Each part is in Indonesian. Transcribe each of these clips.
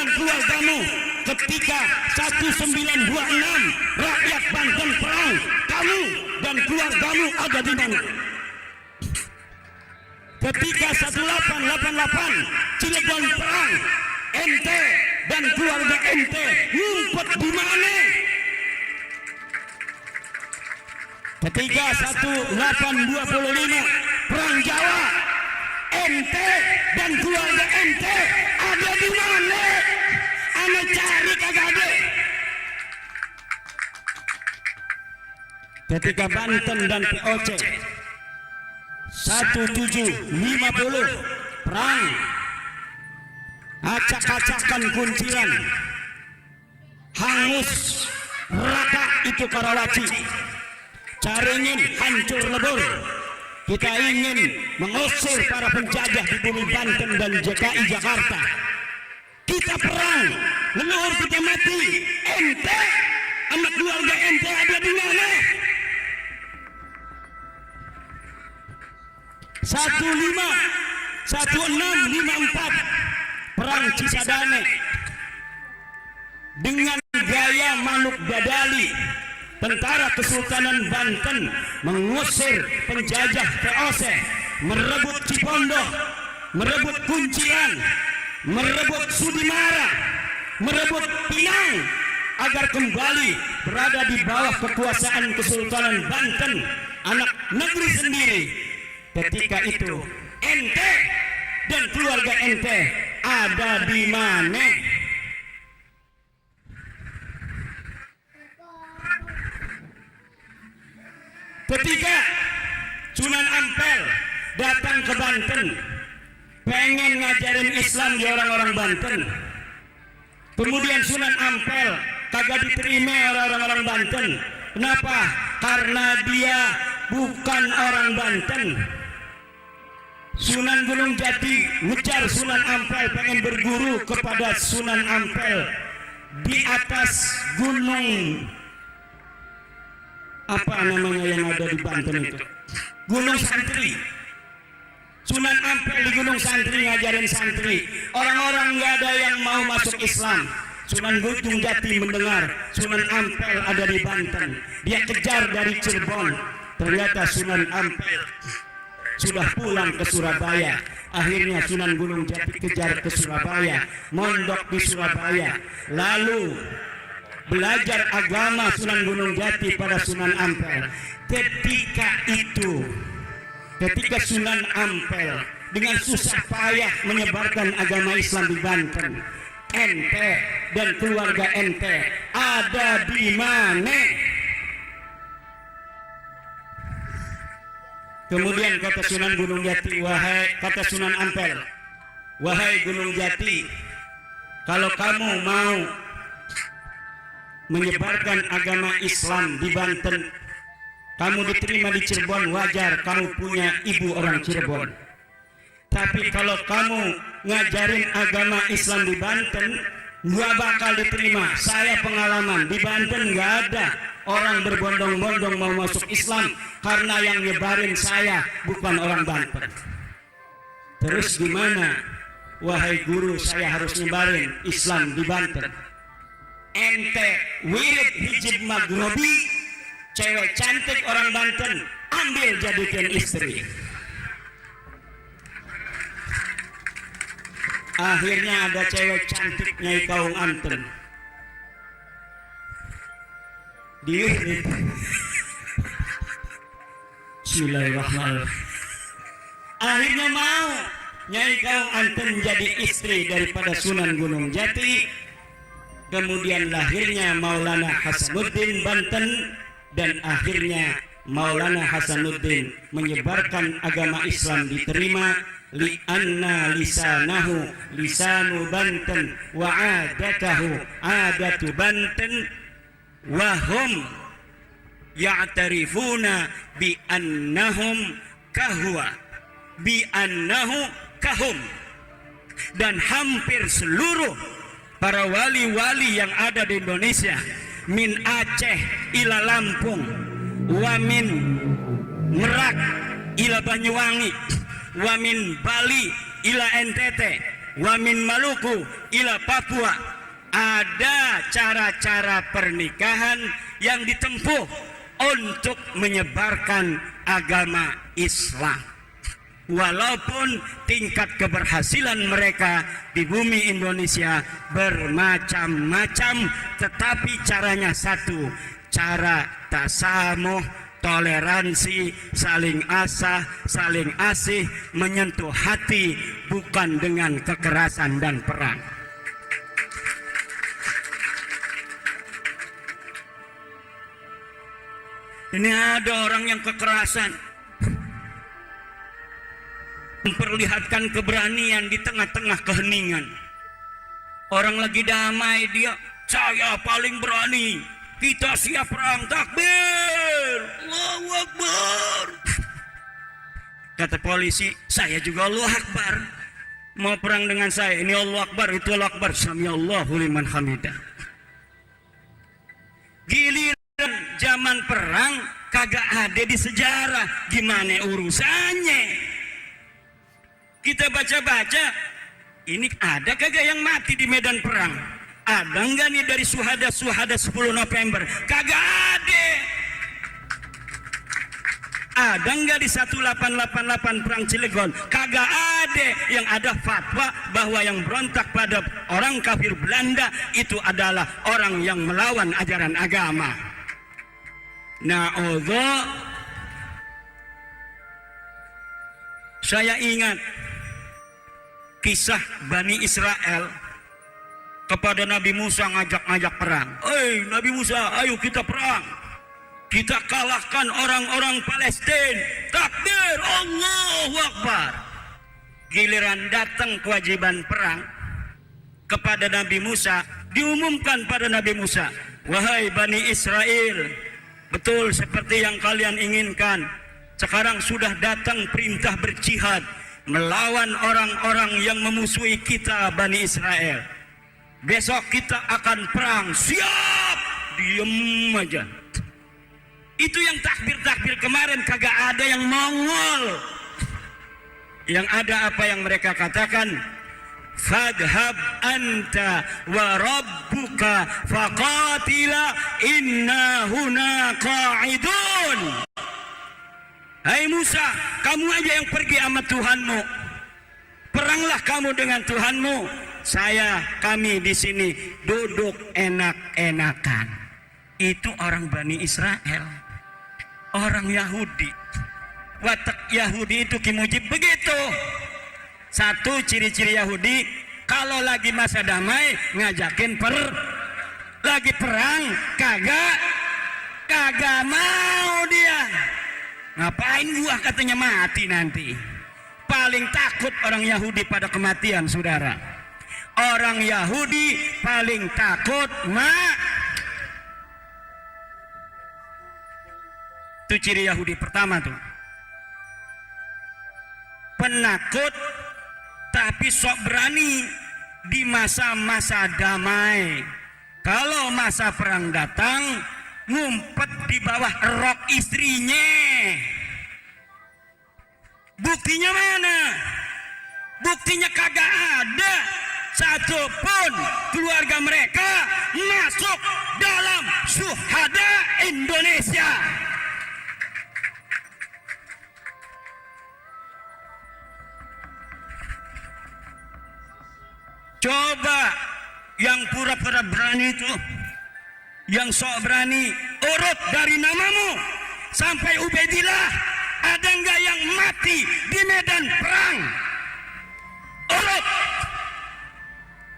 dan keluargamu ketika 1926 rakyat Banten perang, kamu dan keluargamu ada di mana? Ketika 1888 Cilegon perang, ente dan keluarga ente ngumpet di mana? Ketika 1825 perang Jawa, ente dan keluarga ente ada di mana? Ane cari kagak ada. Ketika Banten dan POC 1750 perang, acak-acakan kunciran, hangus raka itu Karawaci, Caringin hancur lebur. Kita ingin mengusir para penjajah di bumi Banten dan DKI Jakarta. Kita perang, leluhur kita mati, ente sama keluarga ente ada di mana? 1654 perang Cisadane dengan gaya manuk dadali, tentara Kesultanan Banten mengusir penjajah POC, merebut Cipondoh, merebut Kunciran, merebut Sudimara, merebut Pinang agar kembali berada di bawah kekuasaan Kesultanan Banten, anak negeri sendiri. Ketika itu ente dan keluarga ente ada di mana? Ketika Sunan Ampel datang ke Banten pengen ngajarin Islam di orang-orang Banten, kemudian Sunan Ampel kagak diterima orang-orang Banten. Kenapa? Karena dia bukan orang Banten. Sunan Gunung Jati ngejar Sunan Ampel, pengen berguru kepada Sunan Ampel di atas gunung apa namanya yang ada di Banten itu, Gunung Santri. Sunan Ampel di Gunung Santri ngajarin santri, orang-orang nggak ada yang mau masuk Islam. Sunan Gunung Jati mendengar Sunan Ampel ada di Banten, dia kejar dari Cirebon. Ternyata Sunan Ampel sudah pulang ke Surabaya. Akhirnya Sunan Gunung Jati kejar ke Surabaya, mondok di Surabaya, lalu belajar agama Sunan Gunung Jati pada Sunan Ampel. Ketika Sunan Ampel dengan susah payah menyebarkan agama Islam di Banten, ente dan keluarga ente ada di mana? Kemudian kata Sunan Gunung Jati, kata Sunan Ampel, wahai Gunung Jati, kalau kamu mau menyebarkan agama Islam di Banten, kamu diterima di Cirebon, wajar, kamu punya ibu orang Cirebon. Tapi kalau kamu ngajarin agama Islam di Banten, gak bakal diterima. Saya pengalaman di Banten gak ada orang berbondong-bondong mau masuk Islam karena yang nyebarin saya bukan orang Banten. Terus gimana? Wahai guru, saya harus nyebarin Islam di Banten. Ente wirid hijib maghrobi, cewek cantik orang Banten, ambil jadikan istri. Akhirnya ada cewek cantik Nyai Kaung Anten diwirid. Bismillahirrahmanirrahim. Akhirnya mau Nyai Kaung Anten menjadi istri daripada Sunan Gunung Jati. Kemudian lahirnya Maulana Hasanuddin Banten, dan akhirnya Maulana Hasanuddin menyebarkan agama Islam diterima. Li'anna lisanahu lisanu Banten wa adatahu adatu Banten wa hum ya'tarifuna bi annahum kahwa bi annahu kahum. Dan hampir seluruh para wali-wali yang ada di Indonesia, min Aceh ila Lampung, wa min Merak ila Banyuwangi, wa min Bali ila NTT, wa min Maluku ila Papua. Ada cara-cara pernikahan yang ditempuh untuk menyebarkan agama Islam. Walaupun tingkat keberhasilan mereka di bumi Indonesia bermacam-macam, tetapi caranya satu, cara tasamuh, toleransi, saling asah, saling asih, menyentuh hati, bukan dengan kekerasan dan perang. Ini ada orang yang kekerasan, memperlihatkan keberanian di tengah-tengah keheningan. Orang lagi damai, dia, saya paling berani, kita siap perang, takbir, Allahu Akbar. Kata polisi, saya juga Allahu Akbar. Mau perang dengan saya, ini Allahu Akbar, itu Allahu Akbar, samiallahu liman hamidah. Giliran zaman perang kagak ada di sejarah, gimana urusannya? Kita baca-baca, ini ada kagak yang mati di medan perang? Ada enggak nih dari suhada-suhada 10 November? Kagak ada. Ada enggak di 1888 perang Cilegon? Kagak ada. Yang ada fatwa bahwa yang berontak pada orang kafir Belanda itu adalah orang yang melawan ajaran agama. Nah, saya ingat kisah Bani Israel kepada Nabi Musa ngajak-ngajak perang. Nabi Musa, ayo kita perang. Kita kalahkan orang-orang Palestina. Takbir, Allahu Akbar. Giliran datang kewajiban perang kepada Nabi Musa, diumumkan pada Nabi Musa, wahai Bani Israel, betul seperti yang kalian inginkan. Sekarang sudah datang perintah berjihad melawan orang-orang yang memusuhi kita Bani Israel. Besok kita akan perang. Siap. Diem aja. Itu yang takbir-takbir kemarin kagak ada yang mongol. Yang ada apa yang mereka katakan, fadhhab anta wa rabbuka faqatila inna huna qa'idun. Hai Musa, kamu aja yang pergi sama Tuhanmu. Peranglah kamu dengan Tuhanmu. Kami di sini duduk enak-enakan. Itu orang Bani Israel, orang Yahudi. Watak Yahudi itu Ki Mujib begitu. Satu ciri-ciri Yahudi, kalau lagi masa damai ngajakin lagi perang kagak mau dia. Ngapain gua katanya mati nanti. Paling takut orang Yahudi pada kematian, saudara. Orang Yahudi paling takut Itu ciri Yahudi pertama tuh. Penakut tapi sok berani di masa-masa damai. Kalau masa perang datang, ngumpet di bawah rok istrinya. Buktinya mana? Buktinya kagak ada satupun keluarga mereka masuk dalam syuhada Indonesia. Coba yang pura-pura berani itu, yang sok berani, urut dari namamu sampai Ubaidillah, ada enggak yang mati di medan perang? Urut.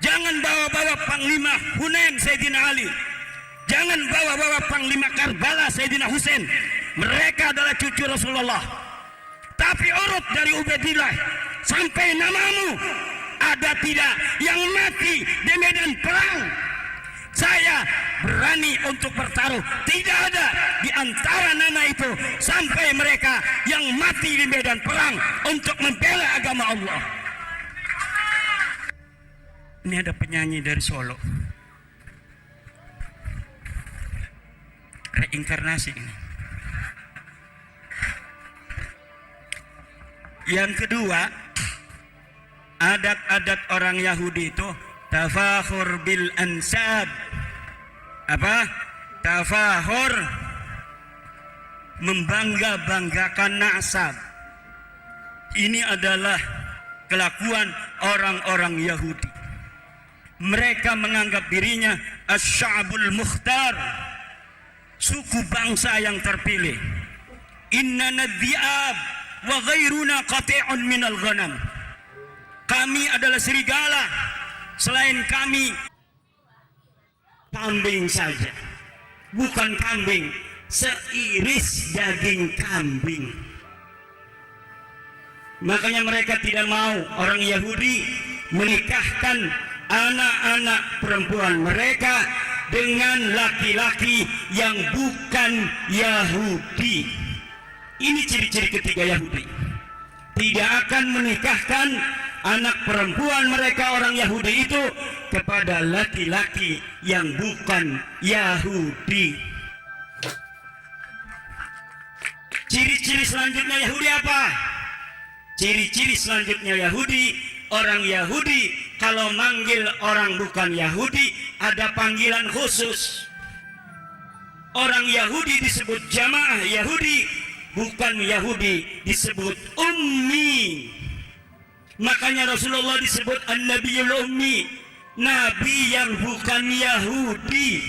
Jangan bawa-bawa Panglima Hunain Sayyidina Ali, jangan bawa-bawa Panglima Karbala Sayyidina Husain. Mereka adalah cucu Rasulullah. Tapi urut dari Ubaidillah sampai namamu, ada tidak yang mati di medan perang? Saya berani untuk bertaruh, tidak ada di antara nama itu sampai mereka yang mati di medan perang untuk membela agama Allah. Ini ada penyanyi dari Solo, reinkarnasi ini. Yang kedua, adat-adat orang Yahudi itu tafakhur bil ansab. Apa? Tafakhur, membangga-banggakan nasab. Ini adalah kelakuan orang-orang Yahudi. Mereka menganggap dirinya asy-sya'bul mukhtar, suku bangsa yang terpilih. Innana dhi'ab wa ghairuna qati'un minal ghanam. Kami adalah serigala, selain kami kambing saja. Bukan kambing, seiris daging kambing. Makanya mereka tidak mau orang Yahudi menikahkan anak-anak perempuan mereka dengan laki-laki yang bukan Yahudi. Ini ciri-ciri ketiga Yahudi. Tidak akan menikahkan anak perempuan mereka orang Yahudi itu kepada laki-laki yang bukan Yahudi. Ciri-ciri selanjutnya Yahudi apa? Ciri-ciri selanjutnya Yahudi, orang Yahudi kalau manggil orang bukan Yahudi ada panggilan khusus. Orang Yahudi disebut jamaah Yahudi, bukan Yahudi disebut ummi. Makanya Rasulullah disebut an-nabiyul ummi, nabi yang bukan Yahudi.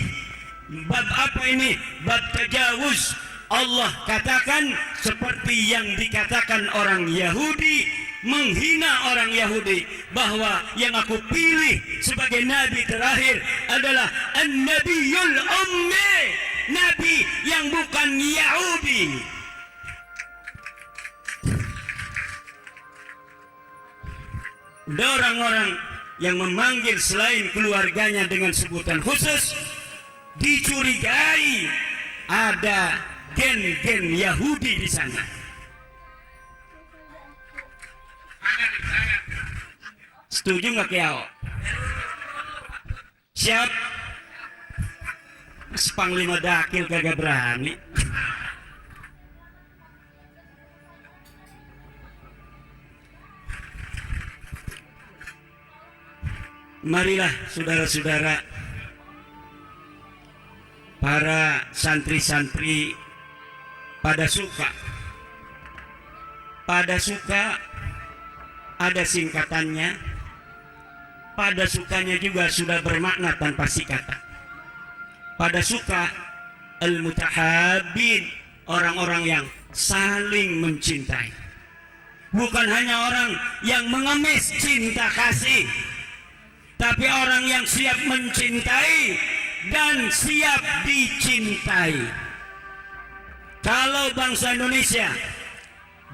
Bab apa ini? Bab tajawuz. Allah katakan seperti yang dikatakan orang Yahudi, menghina orang Yahudi, bahwa yang aku pilih sebagai nabi terakhir adalah an-nabiyul ummi, nabi yang bukan Yahudi. Ada orang-orang yang memanggil selain keluarganya dengan sebutan khusus, dicurigai ada gen-gen Yahudi di sana. Setuju nggak Kiao? Siap? Panglima Dakil kagak berani. Marilah saudara-saudara, para santri-santri pada suka ada singkatannya, pada sukanya juga sudah bermakna tanpa singkatan. Pada suka al-mutahabbin, orang-orang yang saling mencintai, bukan hanya orang yang mengemis cinta kasih, tapi orang yang siap mencintai dan siap dicintai. Kalau bangsa Indonesia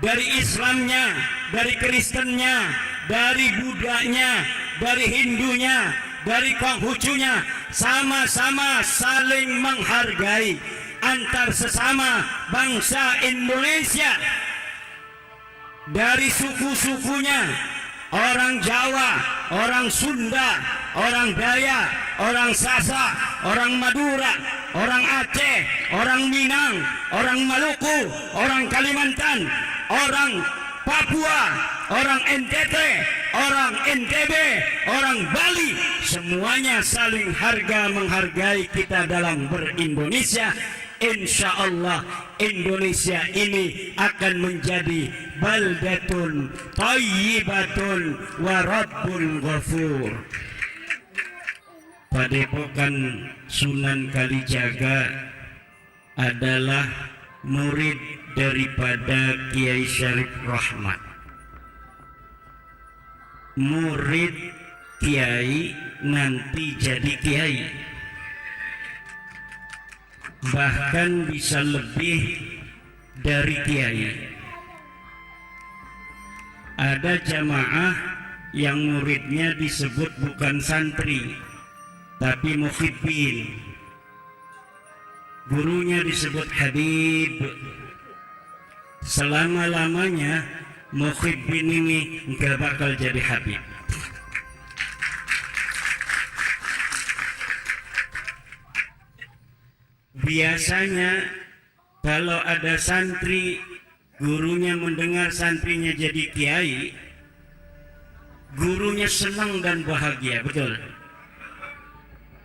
dari Islamnya, dari Kristennya, dari Budanya, dari Hindunya, dari Konghucunya, sama-sama saling menghargai antar sesama bangsa Indonesia, dari suku-sukunya, orang Jawa, orang Sunda, orang Dayak, orang Sasak, orang Madura, orang Aceh, orang Minang, orang Maluku, orang Kalimantan, orang Papua, orang NTT, orang NTB, orang Bali, semuanya saling menghargai kita dalam berindonesia. Insya Allah Indonesia ini akan menjadi baldatun thayyibatun wa rabbun ghafur. Padepokan Sunan Kalijaga adalah murid daripada Kiai Syarif Rahmat. Murid Kiai nanti jadi Kiai, bahkan bisa lebih dari Kiai. Ada jamaah yang muridnya disebut bukan santri tapi muhibbin, gurunya disebut Habib. Selama-lamanya muhibbin ini gak bakal jadi Habib. Biasanya kalau ada santri, gurunya mendengar santrinya jadi kiai, gurunya senang dan bahagia, betul.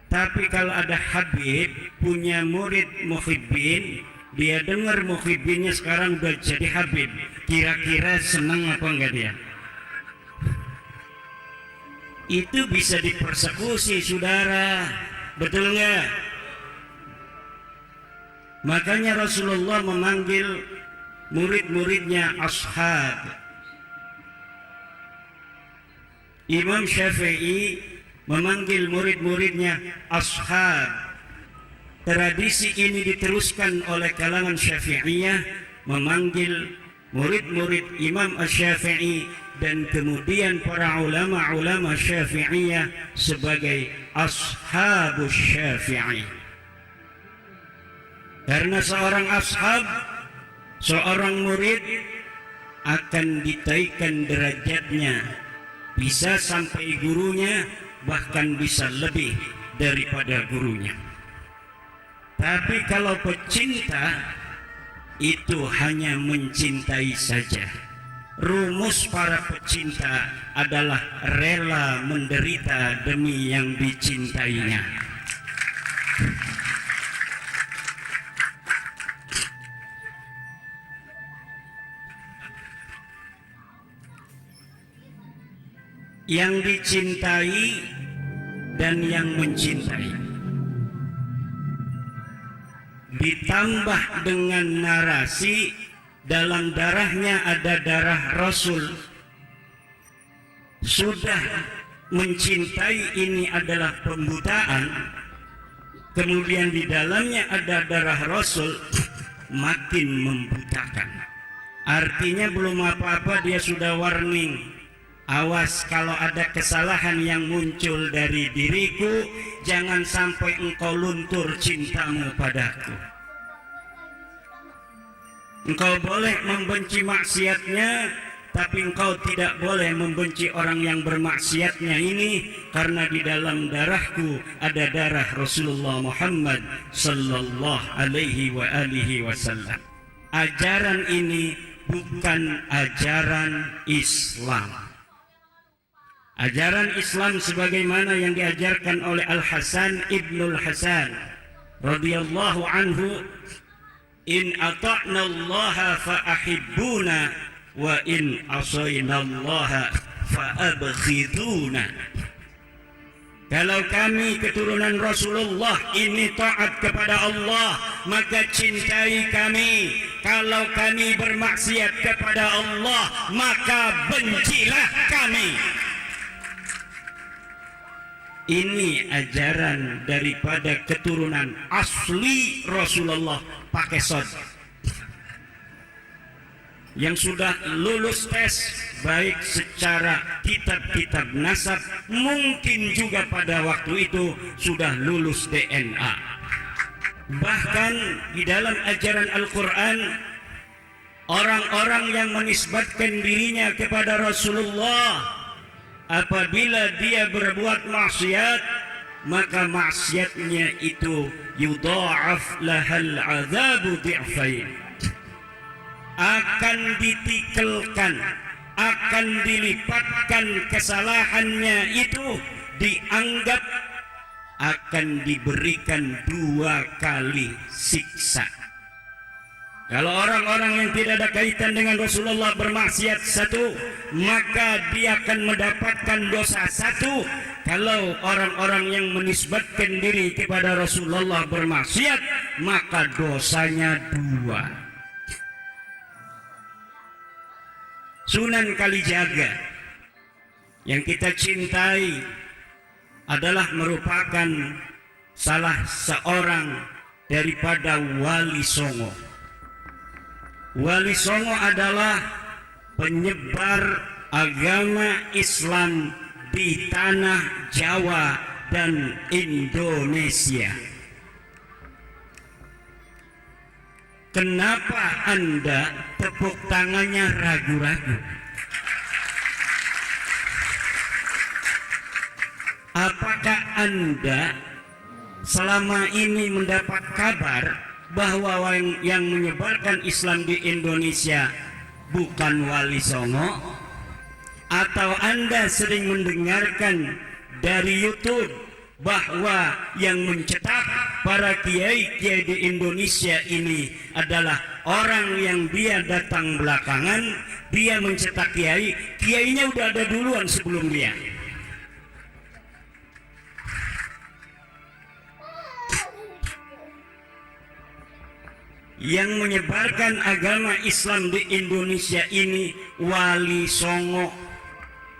Tapi kalau ada Habib punya murid muhibbin, dia dengar muhibbinnya sekarang udah jadi Habib, kira-kira senang apa enggak dia? Itu bisa dipersekusi, saudara, betul enggak? Makanya Rasulullah memanggil murid-muridnya ashab. Imam Syafi'i memanggil murid-muridnya ashab. Tradisi ini diteruskan oleh kalangan Syafi'iyah memanggil murid-murid Imam Asy-Syafi'i, dan kemudian para ulama-ulama Syafi'iyah sebagai ashabus Syafi'i. Karena seorang ashab, seorang murid akan ditaikkan derajatnya, bisa sampai gurunya, bahkan bisa lebih daripada gurunya. Tapi kalau pecinta itu hanya mencintai saja. Rumus para pecinta adalah rela menderita demi yang dicintainya. Yang dicintai dan yang mencintai, ditambah dengan narasi dalam darahnya ada darah Rasul. Sudah mencintai ini adalah pembutaan, kemudian di dalamnya ada darah Rasul, makin membutakan. Artinya belum apa-apa dia sudah warning. Awas kalau ada kesalahan yang muncul dari diriku, jangan sampai engkau luntur cintamu padaku. Engkau boleh membenci maksiatnya, tapi engkau tidak boleh membenci orang yang bermaksiatnya ini, karena di dalam darahku ada darah Rasulullah Muhammad sallallahu alaihi wasallam. Ajaran ini bukan ajaran Islam. Ajaran Islam sebagaimana yang diajarkan oleh Al-Hasan Ibnul Hasan radhiyallahu anhu, in ata'na Allah fa ahibbuna wa in asayna Allah fa abghiduna. Kalau kami keturunan Rasulullah ini taat kepada Allah, maka cintai kami. Kalau kami bermaksiat kepada Allah, maka bencilah kami. Ini ajaran daripada keturunan asli Rasulullah pakai sod, yang sudah lulus tes baik secara kitab-kitab nasab, mungkin juga pada waktu itu sudah lulus DNA. Bahkan di dalam ajaran Al-Quran, orang-orang yang menisbatkan dirinya kepada Rasulullah, apabila dia berbuat maksiat, maka maksiatnya itu yudha'af lahal azabu di'fain, akan ditikelkan, akan dilipatkan kesalahannya itu, dianggap akan diberikan 2 kali siksa. Kalau orang-orang yang tidak ada kaitan dengan Rasulullah bermaksiat 1, maka dia akan mendapatkan dosa 1. Kalau orang-orang yang menisbatkan diri kepada Rasulullah bermaksiat, maka dosanya 2. Sunan Kalijaga yang kita cintai adalah merupakan salah seorang daripada Wali Songo. Wali Songo adalah penyebar agama Islam di tanah Jawa dan Indonesia. Kenapa Anda tepuk tangannya ragu-ragu? Apakah Anda selama ini mendapat kabar bahwa yang menyebarkan Islam di Indonesia bukan Wali Songo, atau Anda sering mendengarkan dari YouTube bahwa yang mencetak para kiai-kiai di Indonesia ini adalah orang yang dia datang belakangan, dia mencetak kiai, kiainya udah ada duluan sebelum dia. Yang menyebarkan agama Islam di Indonesia ini Wali Songo.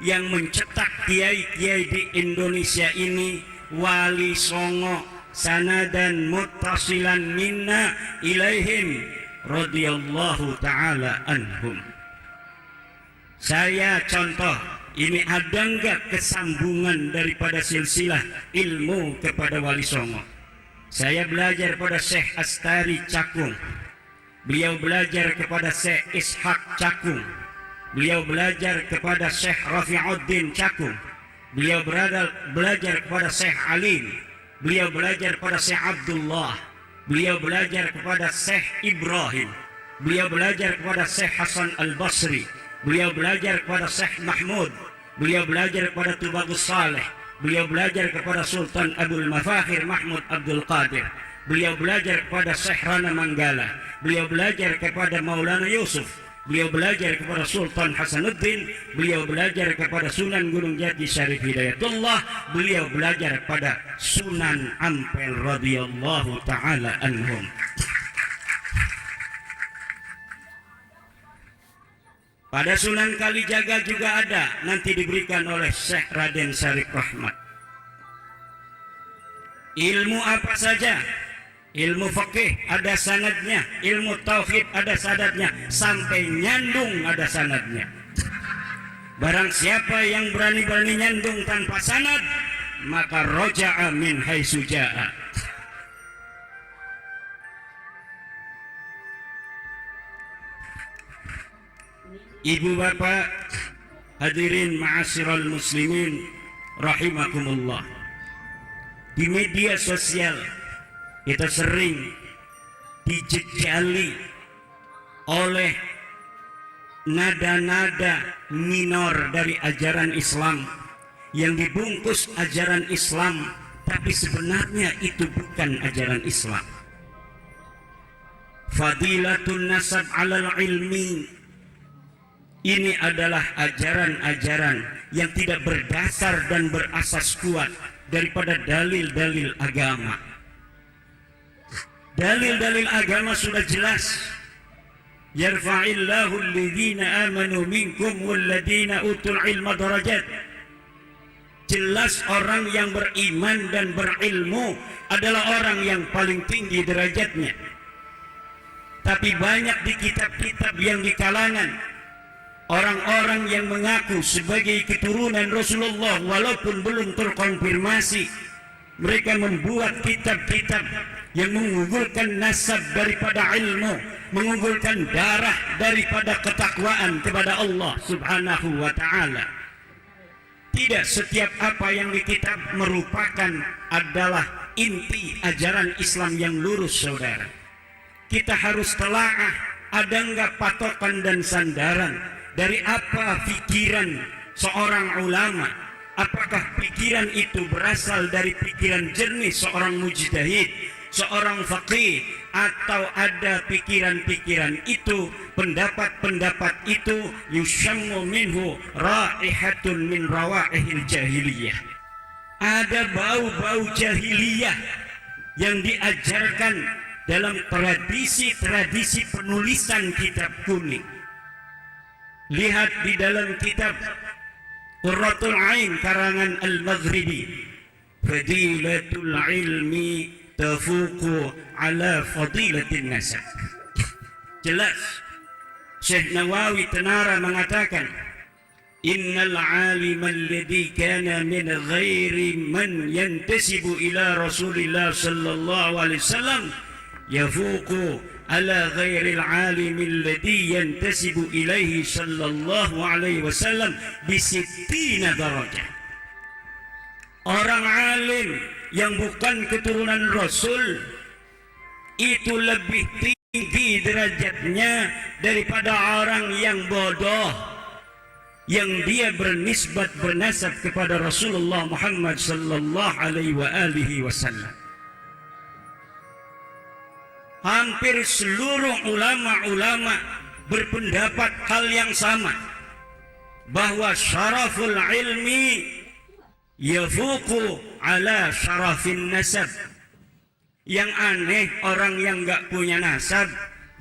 Yang mencetak kiai-kiai di Indonesia ini Wali Songo, sanadan muttasilan minna ilaihim radhiyallahu ta'ala anhum. Saya contoh, ini ada enggak kesambungan daripada silsilah ilmu kepada Wali Songo? Saya belajar pada Syekh Astari Cakung. Beliau belajar kepada Syekh Ishaq Cakung. Beliau belajar kepada Syekh Rafi'uddin Cakung. Beliau belajar kepada Syekh Alim. Beliau belajar kepada Syekh Abdullah. Beliau belajar kepada Syekh Ibrahim. Beliau belajar kepada Syekh Hasan Al-Basri. Beliau belajar kepada Syekh Mahmud. Beliau belajar kepada Tubagus Saleh. Beliau belajar kepada Sultan Abdul Mafakhir Mahmud Abdul Qadir. Beliau belajar kepada Syekh Rana Manggala. Beliau belajar kepada Maulana Yusuf. Beliau belajar kepada Sultan Hasanuddin. Beliau belajar kepada Sunan Gunung Jati Syarif Hidayatullah. Beliau belajar kepada Sunan Ampel radhiyallahu ta'ala anhum. Pada Sunan Kalijaga juga ada, nanti diberikan oleh Syekh Raden Syarif Rahmat. Ilmu apa saja, ilmu fikih ada sanadnya, ilmu tauhid ada sanadnya, sampai nyandung ada sanadnya. Barang siapa yang berani-berani nyandung tanpa sanad, maka roja'a min haitsu jaa'a. Ibu bapak hadirin ma'asyiral muslimin rahimakumullah. Di media sosial kita sering dijejali oleh nada-nada minor dari ajaran Islam yang dibungkus ajaran Islam, tapi sebenarnya itu bukan ajaran Islam. Fadilatun nasab 'alal ilmi, ini adalah ajaran-ajaran yang tidak berdasar dan berasas kuat daripada dalil-dalil agama. Dalil-dalil agama sudah jelas. Yarfa'illahu alladhina amanu minkum walladhina utul ilma darajat. Jelas orang yang beriman dan berilmu adalah orang yang paling tinggi derajatnya. Tapi banyak di kitab-kitab yang di kalangan orang-orang yang mengaku sebagai keturunan Rasulullah walaupun belum terkonfirmasi, mereka membuat kitab-kitab yang mengunggulkan nasab daripada ilmu, mengunggulkan darah daripada ketakwaan kepada Allah Subhanahu wa ta'ala. Tidak setiap apa yang di kitab merupakan adalah inti ajaran Islam yang lurus, saudara. Kita harus telaah, ada enggak patokan dan sandaran dari apa pikiran seorang ulama. Apakah pikiran itu berasal dari pikiran jernih seorang mujtahid, seorang faqih, atau ada pikiran-pikiran itu, pendapat-pendapat itu yusammu minhu raihatun min rawaihil jahiliyah. Ada bau-bau jahiliyah yang diajarkan dalam tradisi-tradisi penulisan kitab kuning. Lihat di dalam kitab Qurratul Ain karangan Al-Maghribi, fadilatul ilmi tafuqu ala fadilatin nasab. Jelas Syekh Nawawi Tenara mengatakan, innal alim alladhi kana min ghairi man yantasibu ila Rasulillah sallallahu alaihi wasallam yafuqu ala ghairil alim alladhi yantasibu ilaihi sallallahu alaihi wasallam bisittina darajah. Orang alim yang bukan keturunan Rasul itu lebih tinggi derajatnya daripada orang yang bodoh yang dia bernasab kepada Rasulullah Muhammad sallallahu alaihi wasallam. Hampir seluruh ulama-ulama berpendapat hal yang sama, bahwa syaraful ilmi yafuqu ala syarafin nasab. Yang aneh orang yang gak punya nasab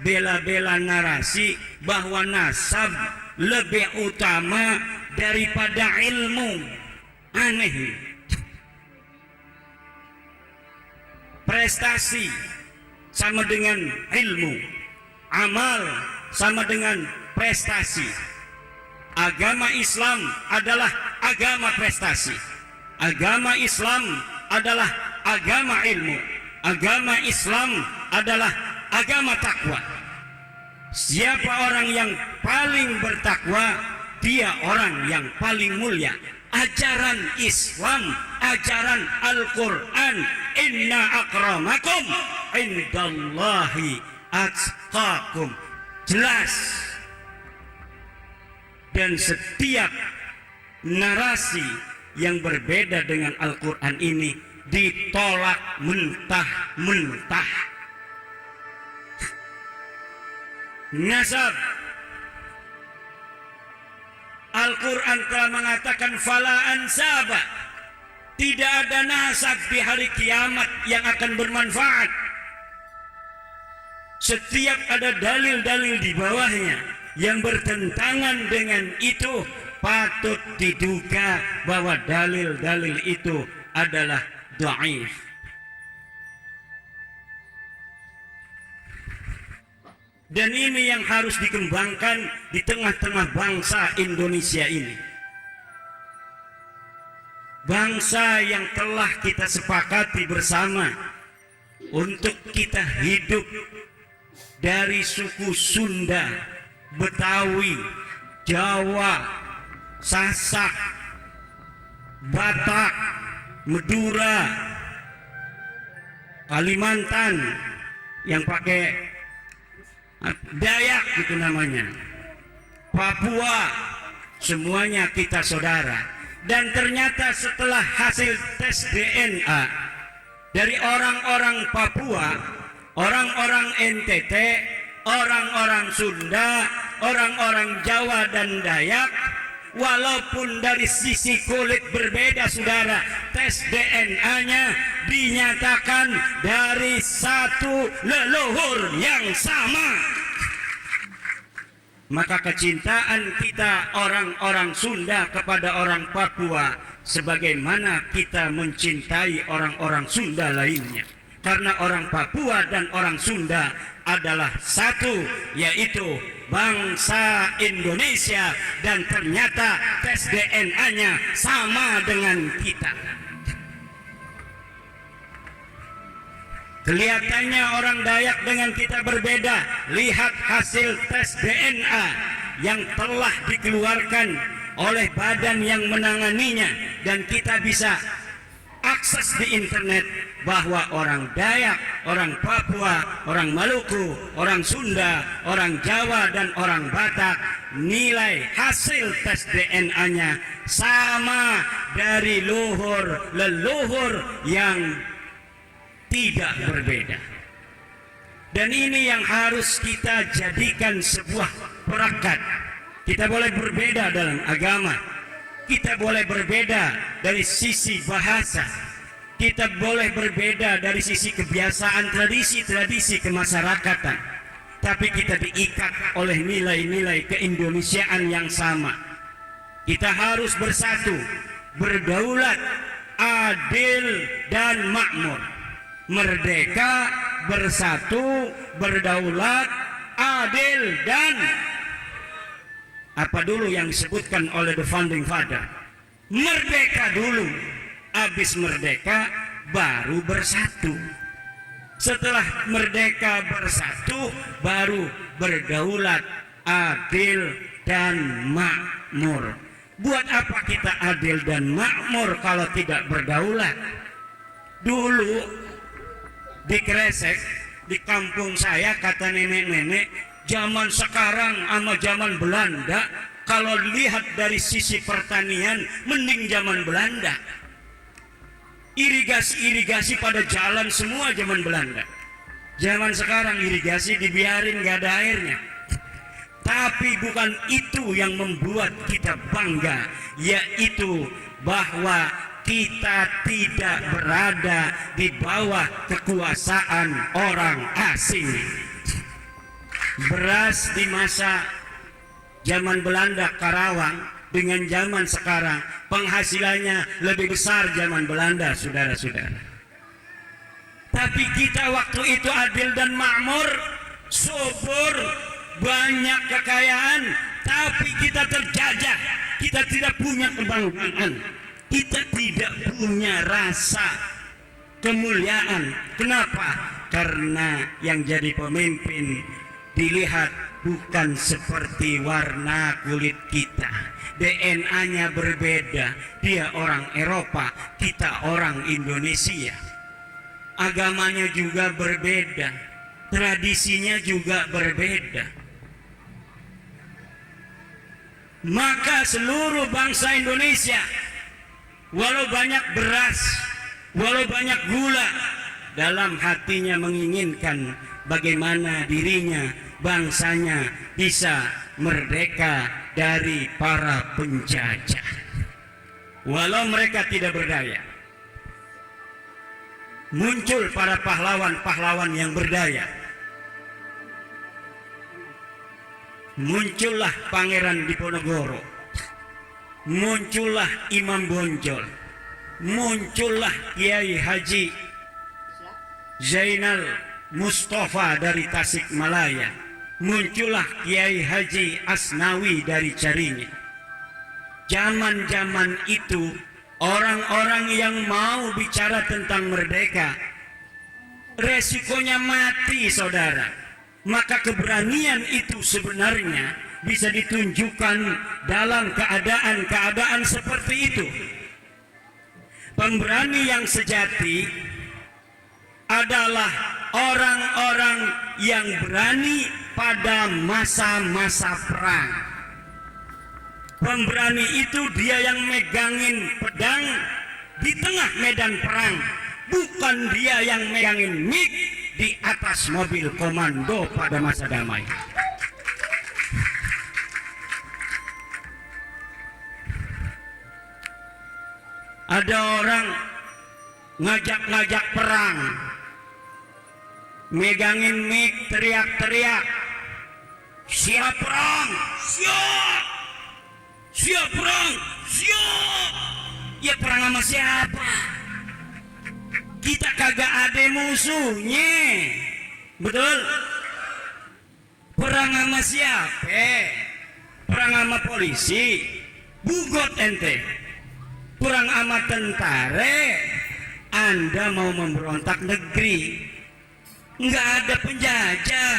bela-bela narasi bahwa nasab lebih utama daripada ilmu. Aneh. Prestasi sama dengan ilmu, amal sama dengan prestasi. Agama Islam adalah agama prestasi. Agama Islam adalah agama ilmu. Agama Islam adalah agama takwa. Siapa orang yang paling bertakwa, dia orang yang paling mulia. Ajaran Islam, ajaran Al-Quran, inna akramakum indallahi atqakum. Jelas. Dan setiap narasi yang berbeda dengan Al-Quran ini ditolak mentah-mentah. Nasab, Al-Quran telah mengatakan fala ansaba, tidak ada nasab di hari kiamat yang akan bermanfaat. Setiap ada dalil-dalil di bawahnya yang bertentangan dengan itu, patut diduga bahwa dalil-dalil itu adalah dhaif. Dan ini yang harus dikembangkan di tengah-tengah bangsa Indonesia ini. Bangsa yang telah kita sepakati bersama untuk kita hidup dari suku Sunda, Betawi, Jawa, Sasak, Batak, Madura, Kalimantan, yang pakai Dayak itu namanya, Papua, semuanya kita saudara. Dan ternyata setelah hasil tes DNA dari orang-orang Papua, orang-orang NTT, orang-orang Sunda, orang-orang Jawa dan Dayak, walaupun dari sisi kulit berbeda saudara, tes DNA-nya dinyatakan dari satu leluhur yang sama. Maka kecintaan kita orang-orang Sunda kepada orang Papua sebagaimana kita mencintai orang-orang Sunda lainnya. Karena orang Papua dan orang Sunda adalah satu, yaitu bangsa Indonesia, dan ternyata tes DNA-nya sama dengan kita. Kelihatannya orang Dayak dengan kita berbeda. Lihat hasil tes DNA yang telah dikeluarkan oleh badan yang menanganinya, dan kita bisa akses di internet bahwa orang Dayak, orang Papua, orang Maluku, orang Sunda, orang Jawa dan orang Batak, nilai hasil tes DNA-nya sama dari leluhur yang tidak berbeda. Dan ini yang harus kita jadikan sebuah perekat. Kita boleh berbeda dalam agama, kita boleh berbeda dari sisi bahasa, kita boleh berbeda dari sisi kebiasaan, tradisi kemasyarakatan, tapi kita diikat oleh nilai-nilai keindonesiaan yang sama. Kita harus bersatu, berdaulat, adil dan makmur. Merdeka, bersatu, berdaulat, adil, dan apa dulu yang disebutkan oleh the founding father? Merdeka dulu, habis merdeka baru bersatu. Setelah merdeka bersatu baru berdaulat, adil dan makmur. Buat apa kita adil dan makmur kalau tidak berdaulat? Dulu di Kresek, di kampung saya, kata nenek-nenek, zaman sekarang sama zaman Belanda Kalau lihat dari sisi pertanian, mending zaman Belanda. Irigasi pada jalan semua zaman Belanda. Zaman sekarang irigasi dibiarin gak ada airnya. Tapi bukan itu yang membuat kita bangga, yaitu bahwa kita tidak berada di bawah kekuasaan orang asing. Beras di masa zaman Belanda Karawang dengan zaman sekarang penghasilannya lebih besar zaman Belanda, saudara-saudara. Tapi kita waktu itu adil dan makmur, subur, banyak kekayaan, tapi kita terjajah. Kita tidak punya kebanggaan, kita tidak punya rasa kemuliaan. Kenapa? Karena yang jadi pemimpin dilihat bukan seperti warna kulit kita, DNA-nya berbeda. Dia orang Eropa, kita orang Indonesia. Agamanya juga berbeda, tradisinya juga berbeda. Maka seluruh bangsa Indonesia, walau banyak beras, walau banyak gula, dalam hatinya menginginkan bagaimana dirinya, bangsanya bisa merdeka dari para penjajah. Walau mereka tidak berdaya, muncul para pahlawan-pahlawan yang berdaya. Muncullah Pangeran Diponegoro, muncullah Imam Bonjol, muncullah Kiai Haji Zainal Mustafa dari Tasikmalaya, muncullah Kiai Haji Asnawi dari Caringin. Zaman-zaman itu orang-orang yang mau bicara tentang merdeka resikonya mati, saudara. Maka keberanian itu sebenarnya bisa ditunjukkan dalam keadaan-keadaan seperti itu. Pemberani yang sejati adalah orang-orang yang berani pada masa-masa perang. Pemberani itu dia yang megangin pedang di tengah medan perang, bukan dia yang megangin mic di atas mobil komando pada masa damai. Ada orang ngajak-ngajak perang, megangin mic, teriak-teriak, siap perang, siap, siap perang, siap. Ya perang sama siapa? Kita kagak ada musuhnya, betul? Perang sama siapa? Perang sama polisi, bugot ente. Perang sama tentara, Anda mau memberontak negeri. Nggak ada penjajah,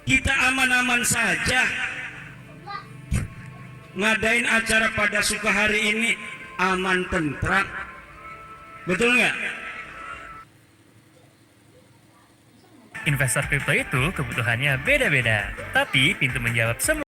kita aman-aman saja. Ngadain acara pada Sukahari ini aman tentram, betul nggak? Investor kripto itu kebutuhannya beda-beda, tapi pintu menjawab semua